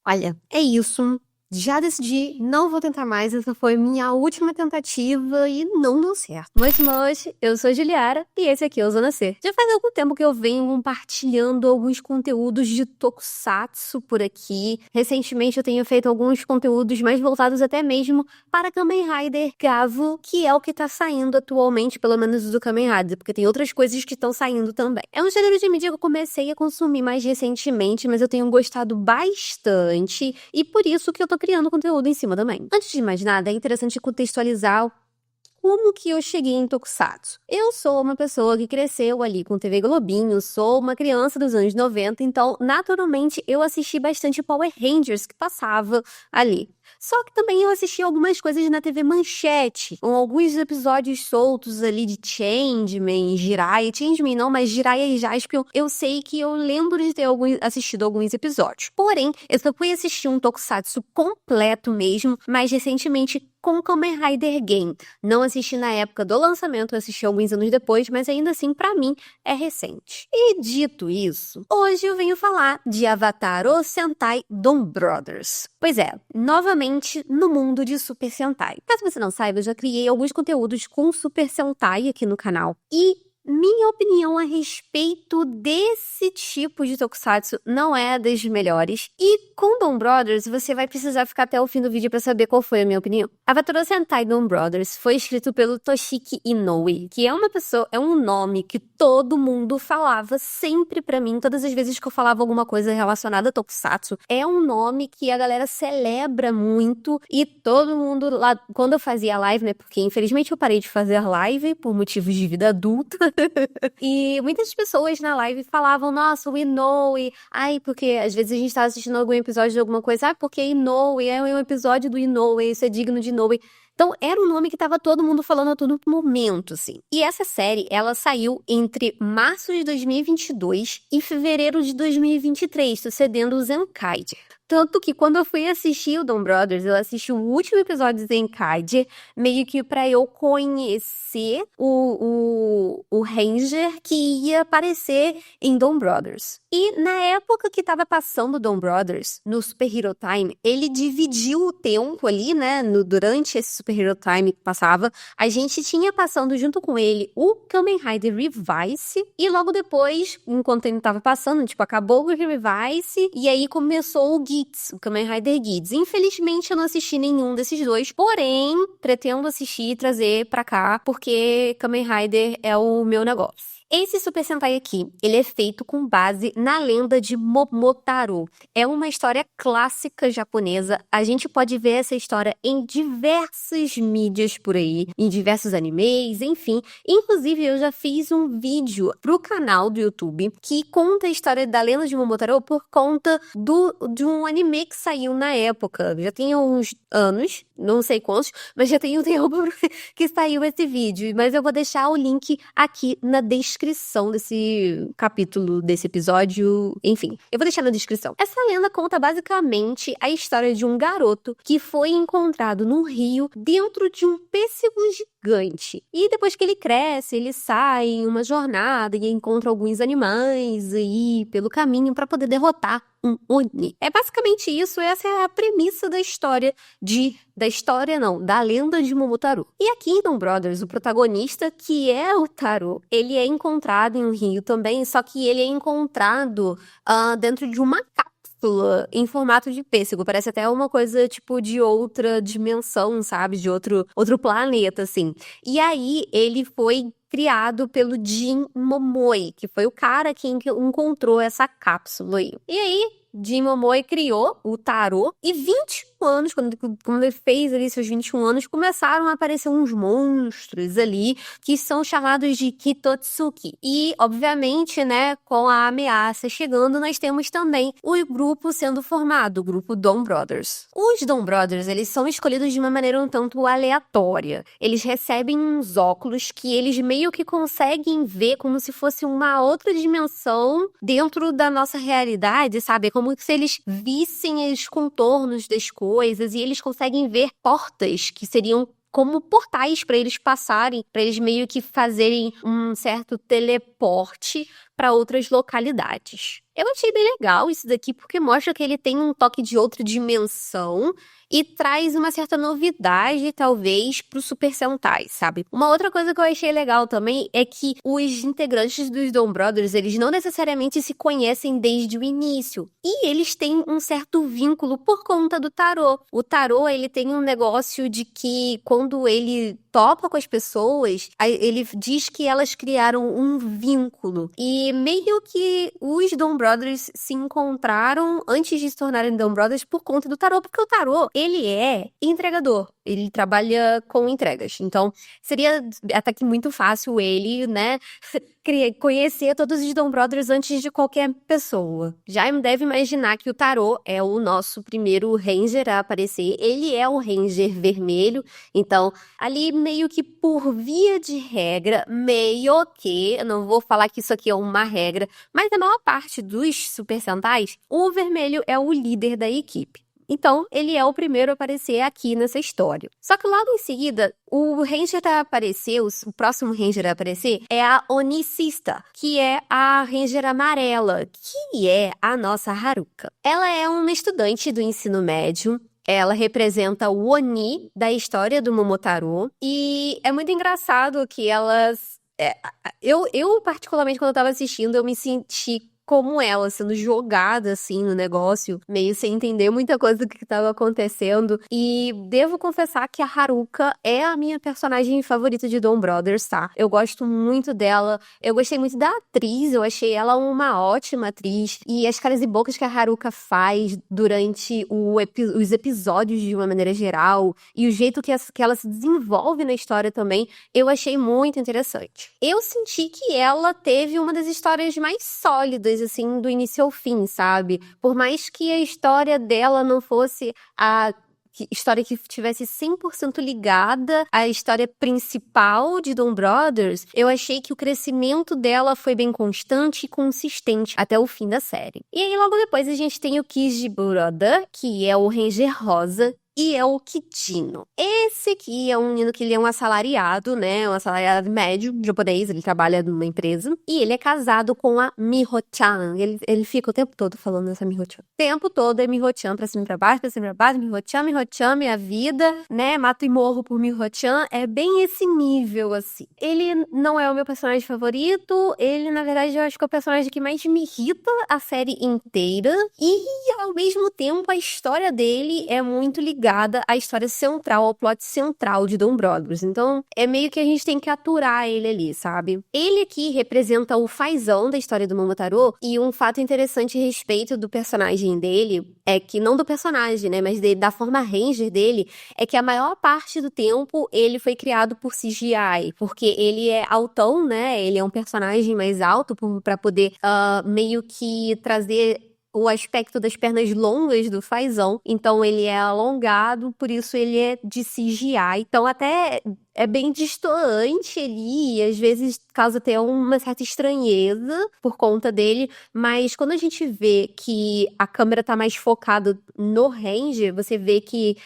Olha, é isso. Já decidi, não vou tentar mais. Essa foi minha última tentativa e não deu certo. Mas, eu sou a Juliara e esse aqui é o Zona C. Já faz algum tempo que eu venho compartilhando alguns conteúdos de Tokusatsu por aqui. Recentemente eu tenho feito alguns conteúdos mais voltados até mesmo para Kamen Rider Gavo, que é o que tá saindo atualmente, pelo menos do Kamen Rider, porque tem outras coisas que estão saindo também. É um gênero de mídia que eu comecei a consumir mais recentemente, mas eu tenho gostado bastante e por isso que eu tô criando conteúdo em cima também. Antes de mais nada, é interessante contextualizar como que eu cheguei em Tokusatsu. Eu sou uma pessoa que cresceu ali com TV Globinho, sou uma criança dos anos 90, então, naturalmente, eu assisti bastante Power Rangers que passava ali. Só que também eu assisti algumas coisas na TV Manchete, com alguns episódios soltos ali de Changeman, Jiraiya. Changeman não, mas Jiraiya e Jaspion, eu sei que eu lembro de ter assistido alguns episódios. Porém, eu só fui assistir um Tokusatsu completo mesmo, mais recentemente, com Kamen Rider Game. Não assisti na época do lançamento, assisti alguns anos depois, mas ainda assim, pra mim, é recente. E dito isso, hoje eu venho falar de Avatar o Sentai Dom Brothers. Pois é, novamente no mundo de Super Sentai. Caso você não saiba, eu já criei alguns conteúdos com Super Sentai aqui no canal. E minha opinião a respeito desse tipo de Tokusatsu não é das melhores. E com Dom Brothers, você vai precisar ficar até o fim do vídeo pra saber qual foi a minha opinião. Avatar Sentai Dom Brothers foi escrito pelo Toshiki Inoue, que é uma pessoa, é um nome que todo mundo falava sempre pra mim, todas as vezes que eu falava alguma coisa relacionada a Tokusatsu. É um nome que a galera celebra muito e todo mundo lá, quando eu fazia live, né, porque infelizmente eu parei de fazer live por motivos de vida adulta, e muitas pessoas na live falavam, nossa, o Inoue, ai, porque às vezes a gente tá assistindo algum episódio de alguma coisa, porque Inoue, é um episódio do Inoue, isso é digno de Inoue. Então, era um nome que tava todo mundo falando a todo momento, assim. E essa série, ela saiu entre março de 2022 e fevereiro de 2023, sucedendo o Zenkaiger. Tanto que quando eu fui assistir o Dom Brothers, eu assisti o último episódio de Zenkaiger, meio que pra eu conhecer o Ranger que ia aparecer em Dom Brothers. E na época que tava passando Dom Brothers, no Super Hero Time, ele dividiu o tempo ali, né, durante esse Super Hero Time que passava, a gente tinha passando junto com ele o Kamen Rider Revice, e logo depois, enquanto ele tava passando, tipo, acabou o Revice, e aí começou o Geats, o Kamen Rider Geats. Infelizmente, eu não assisti nenhum desses dois, porém, pretendo assistir e trazer pra cá, porque Kamen Rider é o meu negócio. Esse Super Sentai aqui, ele é feito com base na lenda de Momotaro. É uma história clássica japonesa. A gente pode ver essa história em diversas mídias por aí, em diversos animes, enfim. Inclusive, eu já fiz um vídeo pro canal do YouTube que conta a história da lenda de Momotaro por conta de um anime que saiu na época. Já tem uns anos, não sei quantos, mas já tem um tempo que saiu esse vídeo. Mas eu vou deixar o link aqui na descrição desse capítulo, desse episódio, enfim, eu vou deixar na descrição. Essa lenda conta basicamente a história de um garoto que foi encontrado num rio dentro de um pêssego gigante. E depois que ele cresce, ele sai em uma jornada e encontra alguns animais aí pelo caminho para poder derrotar um Oni. É basicamente isso, essa é a premissa da história da lenda de Momotaro. E aqui em Dom Brothers, o protagonista, que é o Taro, ele é encontrado em um rio também, só que ele é encontrado dentro de uma cápsula em formato de pêssego. Parece até uma coisa, tipo, de outra dimensão, sabe? De outro planeta, assim. E aí, ele foi criado pelo Jin Momoe, que foi o cara que encontrou essa cápsula aí. E aí, Jin Momoe criou o Taro, e 21 anos, quando ele fez ali seus 21 anos, começaram a aparecer uns monstros ali, que são chamados de Kitotsuki. E, obviamente, né, com a ameaça chegando, nós temos também o grupo sendo formado, o grupo Dom Brothers. Os Dom Brothers, eles são escolhidos de uma maneira um tanto aleatória. Eles recebem uns óculos que eles meio que conseguem ver como se fosse uma outra dimensão dentro da nossa realidade, sabe? Como se eles vissem os contornos das coisas e eles conseguem ver portas que seriam como portais para eles passarem, para eles meio que fazerem um certo teleporte para outras localidades. Eu achei bem legal isso daqui, porque mostra que ele tem um toque de outra dimensão e traz uma certa novidade, talvez, pro Super Sentai, sabe? Uma outra coisa que eu achei legal também é que os integrantes dos Dome Brothers, eles não necessariamente se conhecem desde o início. E eles têm um certo vínculo por conta do tarô. O tarô, ele tem um negócio de que quando ele topa com as pessoas, ele diz que elas criaram um vínculo. E meio que os Dome Brothers se encontraram antes de se tornarem Dome Brothers por conta do tarô, porque o tarô, ele é entregador. Ele trabalha com entregas. Então, seria até que muito fácil ele, né, conhecer todos os Dome Brothers antes de qualquer pessoa. Já deve imaginar que o tarô é o nosso primeiro Ranger a aparecer. Ele é o Ranger vermelho. Então, ali meio que por via de regra, meio que, eu não vou falar que isso aqui é uma regra, mas a maior parte dos Super Sentais, o vermelho é o líder da equipe. Então, ele é o primeiro a aparecer aqui nessa história. Só que logo em seguida, o Ranger a aparecer, o próximo Ranger a aparecer, é a Onicista, que é a Ranger amarela, que é a nossa Haruka. Ela é uma estudante do ensino médio. Ela representa o Oni da história do Momotaro. E é muito engraçado que elas... Eu, particularmente, quando eu tava assistindo, eu me senti como ela, sendo jogada, assim, no negócio, meio sem entender muita coisa do que estava acontecendo. E devo confessar que a Haruka é a minha personagem favorita de Dome Brothers, tá? Eu gosto muito dela, eu gostei muito da atriz, eu achei ela uma ótima atriz. E as caras e bocas que a Haruka faz durante os episódios de uma maneira geral, e o jeito que ela se desenvolve na história também, eu achei muito interessante. Eu senti que ela teve uma das histórias mais sólidas, assim, do início ao fim, sabe? Por mais que a história dela não fosse a história que tivesse 100% ligada à história principal de Dome Brothers, eu achei que o crescimento dela foi bem constante e consistente até o fim da série. E aí, logo depois, a gente tem o Kiji Burada, que é o Ranger Rosa, e é o Kitino. Esse aqui é um menino que ele é um assalariado, né? Um assalariado médio japonês, ele trabalha numa empresa. E ele é casado com a Miho-chan. Ele fica o tempo todo falando dessa Miho-chan. O tempo todo é Miho-chan, pra cima e pra baixo, Miho-chan, Miho-chan, minha vida, né? Mato e morro por Miho-chan. É bem esse nível, assim. Ele não é o meu personagem favorito. Ele, na verdade, eu acho que é o personagem que mais me irrita a série inteira. E, ao mesmo tempo, a história dele é muito ligada à história central, ao plot central de Dome Brothers. Então, é meio que a gente tem que aturar ele ali, sabe? Ele aqui representa o fazão da história do Momotaro, e um fato interessante a respeito do personagem dele é que, não do personagem, né, mas da forma Ranger dele, é que a maior parte do tempo ele foi criado por CGI, porque ele é altão, né, ele é um personagem mais alto pra poder meio que trazer o aspecto das pernas longas do fazão, então ele é alongado, por isso ele é de CGI, então até é bem destoante ali, e às vezes causa até uma certa estranheza por conta dele, mas quando a gente vê que a câmera tá mais focada no Ranger, você vê que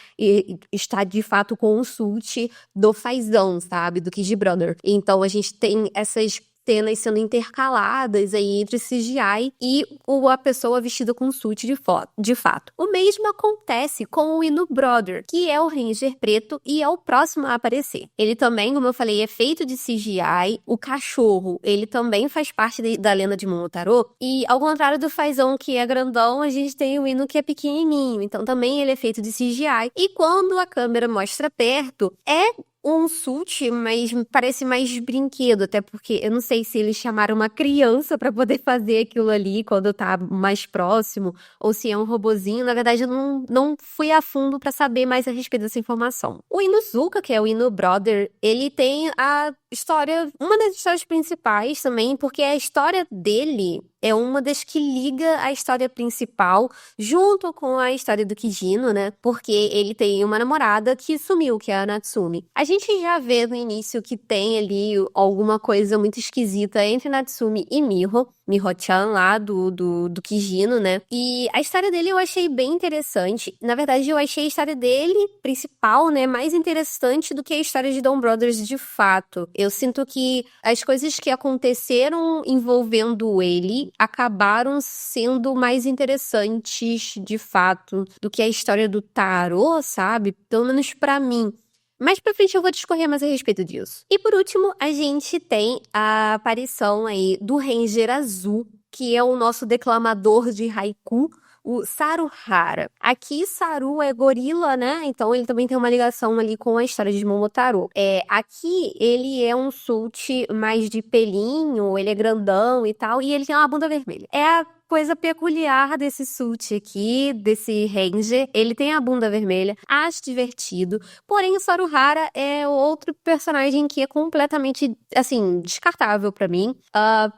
está de fato com o suit do fazão, sabe, do Kid Brother. Então a gente tem essas cenas sendo intercaladas aí entre CGI e a pessoa vestida com suit de fato. O mesmo acontece com o Inu Brother, que é o Ranger preto e é o próximo a aparecer. Ele também, como eu falei, é feito de CGI. O cachorro, ele também faz parte da lenda de Momotaro. E ao contrário do fazão, que é grandão, a gente tem o Inu que é pequenininho. Então também ele é feito de CGI. E quando a câmera mostra perto, é um suit, mas parece mais brinquedo, até porque eu não sei se eles chamaram uma criança pra poder fazer aquilo ali quando tá mais próximo, ou se é um robozinho. Na verdade, eu não fui a fundo pra saber mais a respeito dessa informação. O Inuzuka, que é o Inu Brother, ele tem a história, uma das histórias principais também, porque a história dele é uma das que liga a história principal junto com a história do Kijino, né? Porque ele tem uma namorada que sumiu, que é a Natsumi. A gente já vê no início que tem ali alguma coisa muito esquisita entre Natsumi e Miho-chan lá do Kijino, né? E a história dele eu achei bem interessante. Na verdade, eu achei a história dele principal, né, mais interessante do que a história de Dom Brothers de fato. Eu sinto que as coisas que aconteceram envolvendo ele acabaram sendo mais interessantes de fato do que a história do Tarô, sabe? Pelo menos pra mim. Mais pra frente eu vou discorrer mais a respeito disso. E por último, a gente tem a aparição aí do Ranger Azul, que é o nosso declamador de haiku, o Saruhara. Aqui, Saru é gorila, né? Então ele também tem uma ligação ali com a história de Momotaro. Aqui ele é um Sult mais de pelinho, ele é grandão e tal, e ele tem uma bunda vermelha. É a coisa peculiar desse Sult aqui, desse Ranger. Ele tem a bunda vermelha, acho divertido. Porém, o Saruhara é outro personagem que é completamente, assim, descartável pra mim.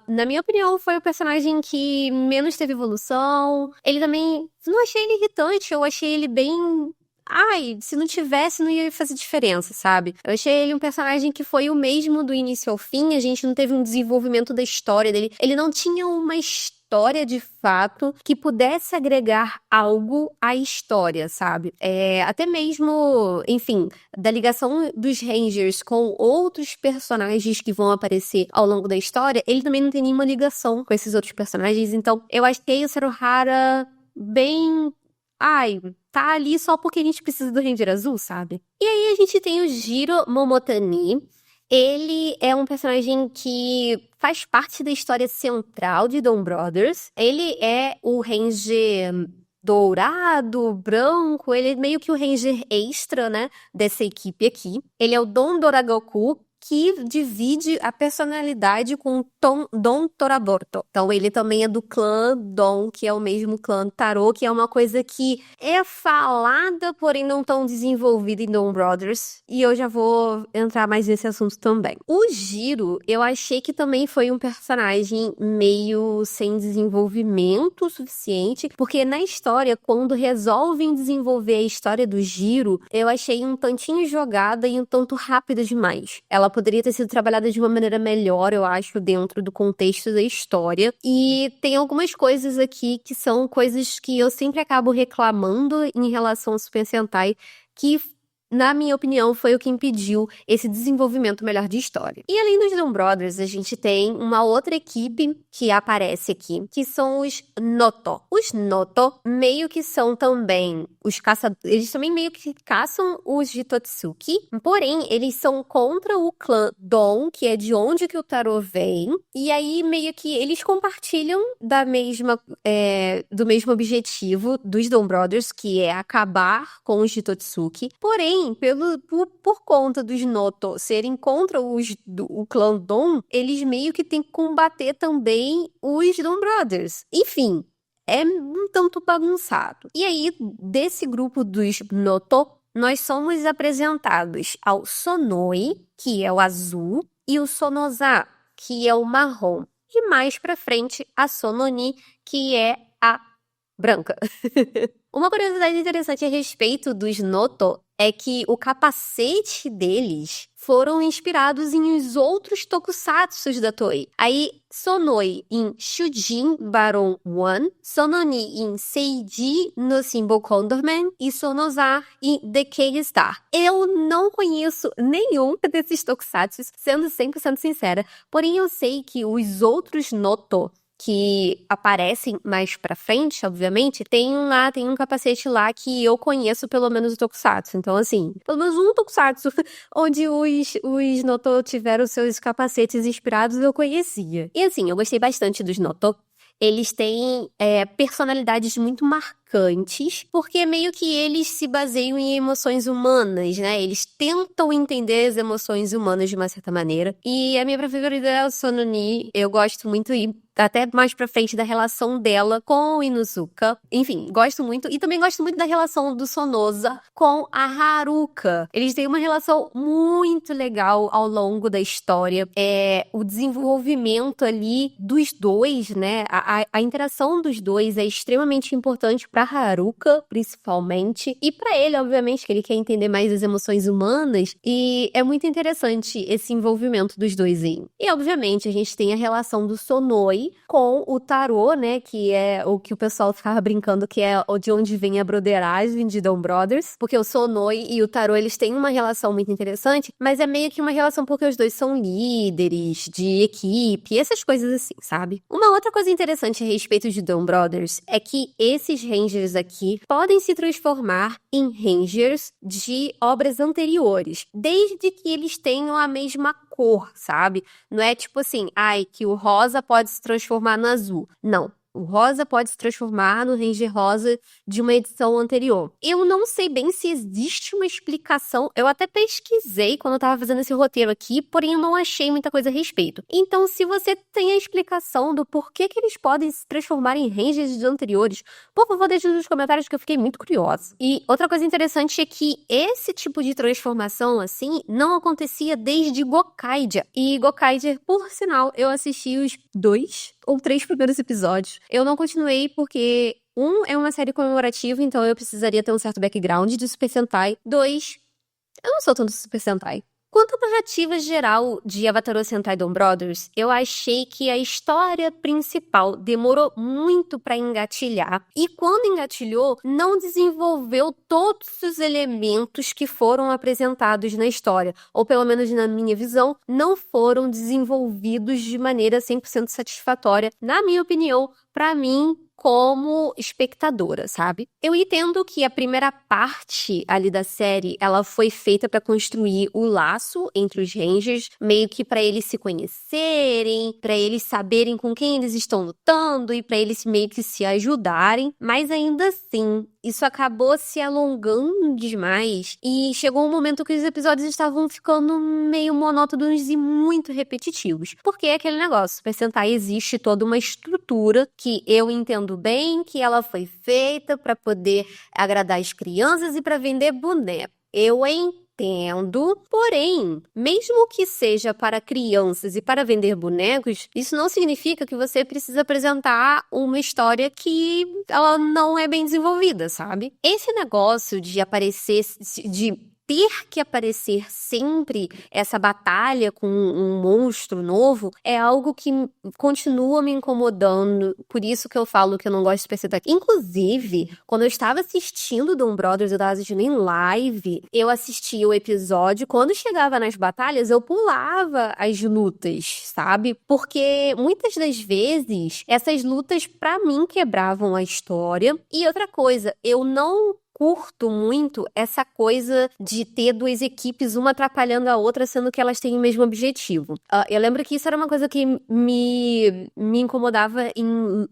Na minha opinião, foi o personagem que menos teve evolução. Ele também... Não achei ele irritante, eu achei ele bem... Ai, se não tivesse, não ia fazer diferença, sabe? Eu achei ele um personagem que foi o mesmo do início ao fim, a gente não teve um desenvolvimento da história dele. Ele não tinha uma história de fato que pudesse agregar algo à história, sabe? Até mesmo, enfim, da ligação dos Rangers com outros personagens que vão aparecer ao longo da história, ele também não tem nenhuma ligação com esses outros personagens, então eu achei o Saruhara bem... Ai, tá ali só porque a gente precisa do Ranger Azul, sabe? E aí a gente tem o Jiro Momotani. Ele é um personagem que faz parte da história central de Dom Brothers. Ele é o Ranger dourado, branco, ele é meio que o Ranger extra, né, dessa equipe aqui. Ele é o Dom Doragoku, que divide a personalidade com o Dom Toraborto. Então ele também é do clã Dom, que é o mesmo clã Tarô, que é uma coisa que é falada, porém não tão desenvolvida em Dom Brothers. E eu já vou entrar mais nesse assunto também. O Jiro, eu achei que também foi um personagem meio sem desenvolvimento suficiente, porque na história, quando resolvem desenvolver a história do Jiro, eu achei um tantinho jogada e um tanto rápida demais. Ela poderia ter sido trabalhada de uma maneira melhor, eu acho, dentro do contexto da história. E tem algumas coisas aqui que são coisas que eu sempre acabo reclamando em relação ao Super Sentai, que, na minha opinião, foi o que impediu esse desenvolvimento melhor de história. E além dos Dom Brothers, a gente tem uma outra equipe que aparece aqui, que são os Noto. Os Noto meio que são também os caçadores, eles também meio que caçam os Hitotsuki, porém, eles são contra o clã Dom, que é de onde que o Tarô vem, e aí meio que eles compartilham do mesmo objetivo dos Dom Brothers, que é acabar com os Hitotsuki, porém, por conta dos Noto serem contra o clã Dom, eles meio que têm que combater também os Dom Brothers. Enfim, é um tanto bagunçado. E aí, desse grupo dos Noto, nós somos apresentados ao Sonoi, que é o azul, e o Sonoza, que é o marrom. E mais pra frente, a Sononi, que é a branca. Uma curiosidade interessante a respeito dos Noto é que o capacete deles foram inspirados em os outros tokusatsus da Toei. Aí, Sonoi em Shujin Baron 1, Sononi em Seiji no Symbol Condorman e Sonoza em The K-Star. Eu não conheço nenhum desses tokusatsus, sendo 100% sincera, porém eu sei que os outros Noto que aparecem mais pra frente, obviamente, tem um capacete lá que eu conheço pelo menos o Tokusatsu. Então, assim, pelo menos um Tokusatsu onde os Noto tiveram seus capacetes inspirados, eu conhecia. E assim, eu gostei bastante dos Noto. Eles têm personalidades muito marcantes marcantes, porque meio que eles se baseiam em emoções humanas, né? Eles tentam entender as emoções humanas de uma certa maneira. E a minha preferida é o Sononi. Eu gosto muito e até mais pra frente da relação dela com o Inuzuka. Enfim, gosto muito. E também gosto muito da relação do Sonoza com a Haruka. Eles têm uma relação muito legal ao longo da história. O desenvolvimento ali dos dois, né? A interação dos dois é extremamente importante pra Haruka, principalmente. E pra ele, obviamente, que ele quer entender mais as emoções humanas. E é muito interessante esse envolvimento dos dois aí. E, obviamente, a gente tem a relação do Sonoi com o Tarô, né, que é o que o pessoal ficava brincando que é de onde vem a broderagem de Dom Brothers, porque o Sonoi e o Tarô, eles têm uma relação muito interessante, mas é meio que uma relação porque os dois são líderes de equipe, essas coisas assim, sabe? Uma outra coisa interessante a respeito de Dom Brothers é que esses Rangers aqui podem se transformar em Rangers de obras anteriores, desde que eles tenham a mesma cor, sabe? Não é tipo assim, que o rosa pode se transformar no azul. Não. O rosa pode se transformar no Ranger rosa de uma edição anterior. Eu não sei bem se existe uma explicação. Eu até pesquisei quando eu tava fazendo esse roteiro aqui, porém eu não achei muita coisa a respeito. Então, se você tem a explicação do porquê que eles podem se transformar em Rangers de anteriores, por favor, deixe nos comentários que eu fiquei muito curiosa. E outra coisa interessante é que esse tipo de transformação, assim, não acontecia desde Gokaiger. E Gokaiger, por sinal, eu assisti os 2 ou 3 primeiros episódios. Eu não continuei porque, é uma série comemorativa, então eu precisaria ter um certo background de Super Sentai. 2, eu não sou tanto Super Sentai. Quanto à narrativa geral de Avatar Sentai Dom Brothers, eu achei que a história principal demorou muito pra engatilhar. E quando engatilhou, não desenvolveu todos os elementos que foram apresentados na história. Ou pelo menos na minha visão, não foram desenvolvidos de maneira 100% satisfatória, na minha opinião, pra mim, como espectadora, sabe? Eu entendo que a primeira parte ali da série, ela foi feita pra construir o laço entre os Rangers, meio que pra eles se conhecerem, pra eles saberem com quem eles estão lutando e pra eles meio que se ajudarem, mas ainda assim, isso acabou se alongando demais e chegou um momento que os episódios estavam ficando meio monótonos e muito repetitivos. Porque é aquele negócio, Super Sentai existe toda uma estrutura que eu entendo bem que ela foi feita para poder agradar as crianças e para vender boneco. Eu entendo, porém, mesmo que seja para crianças e para vender bonecos, isso não significa que você precisa apresentar uma história que ela não é bem desenvolvida, sabe? Esse negócio de aparecer, de ter que aparecer sempre essa batalha com um monstro novo é algo que continua me incomodando. Por isso que eu falo que eu não gosto de perceber. Inclusive, quando eu estava assistindo Dom Brothers, eu estava assistindo em live, eu assistia o episódio, quando chegava nas batalhas, eu pulava as lutas, sabe? Porque muitas das vezes, essas lutas, pra mim, quebravam a história. E outra coisa, eu não curto muito essa coisa de ter duas equipes, uma atrapalhando a outra, sendo que elas têm o mesmo objetivo. Eu lembro que isso era uma coisa que me incomodava em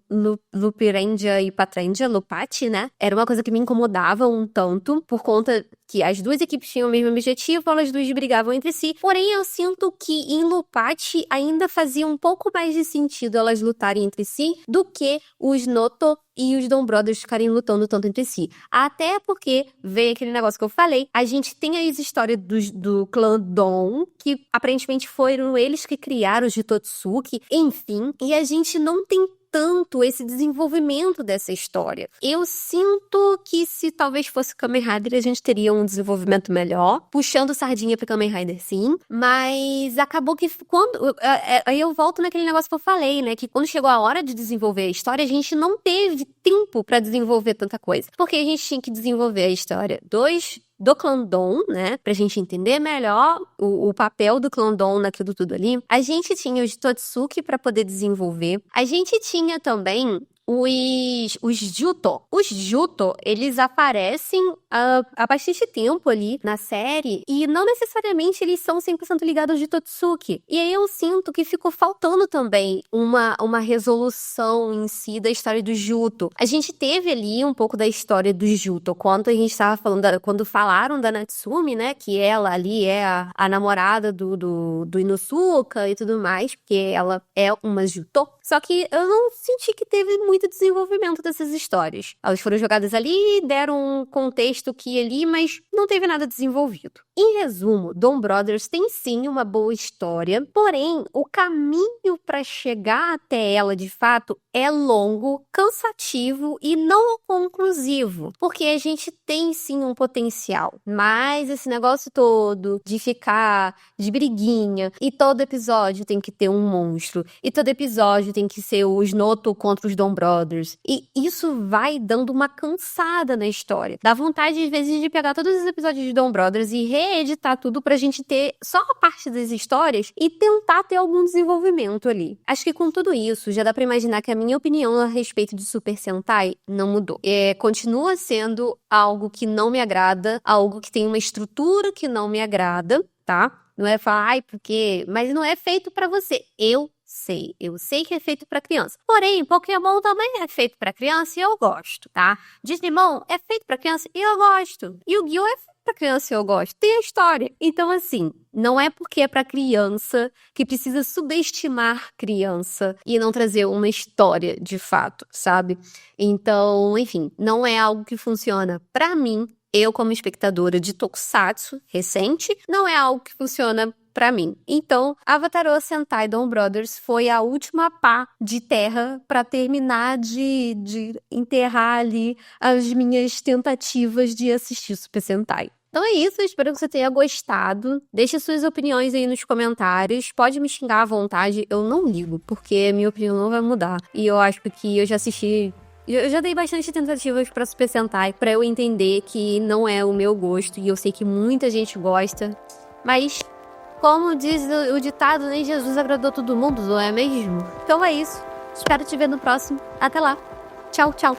Lupirendia e Patrendia, Lupati, né? Era uma coisa que me incomodava um tanto, por conta que as duas equipes tinham o mesmo objetivo, elas duas brigavam entre si. Porém, eu sinto que em Lupati ainda fazia um pouco mais de sentido elas lutarem entre si do que os Noto e os Dom Brothers ficarem lutando tanto entre si. Até porque, veio aquele negócio que eu falei, a gente tem as histórias do clã Dom, que aparentemente foram eles que criaram os Hitotsuki, enfim, e a gente não tem tanto esse desenvolvimento dessa história. Eu sinto que se talvez fosse Kamen Rider, a gente teria um desenvolvimento melhor, puxando sardinha pra Kamen Rider, sim, mas acabou que quando... Aí eu volto naquele negócio que eu falei, né, que quando chegou a hora de desenvolver a história, a gente não teve tempo pra desenvolver tanta coisa, porque a gente tinha que desenvolver a história do clã Dom, né? Pra gente entender melhor o papel do clã Dom naquilo tudo ali. A gente tinha os Totsuki pra poder desenvolver. A gente tinha também os Juto. Os Juto, eles aparecem há bastante tempo ali na série e não necessariamente eles são 100% ligados de Totsuki. E aí eu sinto que ficou faltando também uma resolução em si da história do Juto. A gente teve ali um pouco da história do Juto, quando a gente tava falando, quando falaram da Natsumi, né, que ela ali é a namorada do Inosuka e tudo mais, porque ela é uma Juto. Só que eu não senti que teve muito desenvolvimento dessas histórias. Elas foram jogadas ali, deram um contexto aqui e ali, mas não teve nada desenvolvido. Em resumo, Dom Brothers tem sim uma boa história, porém, o caminho para chegar até ela, de fato, é longo, cansativo e não conclusivo, porque a gente tem sim um potencial, mas esse negócio todo de ficar de briguinha, e todo episódio tem que ter um monstro, e todo episódio tem que ser os Noto contra os Dom Brothers, e isso vai dando uma cansada na história. Dá vontade, às vezes, de pegar todos os episódios de Dom Brothers e reeditar tudo pra gente ter só a parte das histórias e tentar ter algum desenvolvimento ali. Acho que com tudo isso, já dá pra imaginar que a minha opinião a respeito de Super Sentai não mudou. Continua sendo algo que não me agrada, algo que tem uma estrutura que não me agrada, tá? Não é falar, ai, porque... Mas não é feito pra você. Eu sei que é feito pra criança. Porém, Pokémon também é feito pra criança e eu gosto, tá? Digimon é feito pra criança e eu gosto. Yu-Gi-Oh! É feito pra criança e eu gosto. Tem a história. Então, assim, não é porque é pra criança que precisa subestimar criança e não trazer uma história de fato, sabe? Então, enfim, não é algo que funciona pra mim. Eu, como espectadora de Tokusatsu recente, não é algo que funciona pra mim. Então, Avatar Sentai Dom Brothers foi a última pá de terra pra terminar de enterrar ali as minhas tentativas de assistir Super Sentai. Então é isso, espero que você tenha gostado. Deixe suas opiniões aí nos comentários. Pode me xingar à vontade, eu não ligo, porque minha opinião não vai mudar. E eu acho que eu já assisti... Eu já dei bastante tentativas pra Super Sentai, pra eu entender que não é o meu gosto, e eu sei que muita gente gosta, mas... Como diz o ditado, nem Jesus agradou todo mundo, não é mesmo? Então é isso. Espero te ver no próximo. Até lá. Tchau, tchau.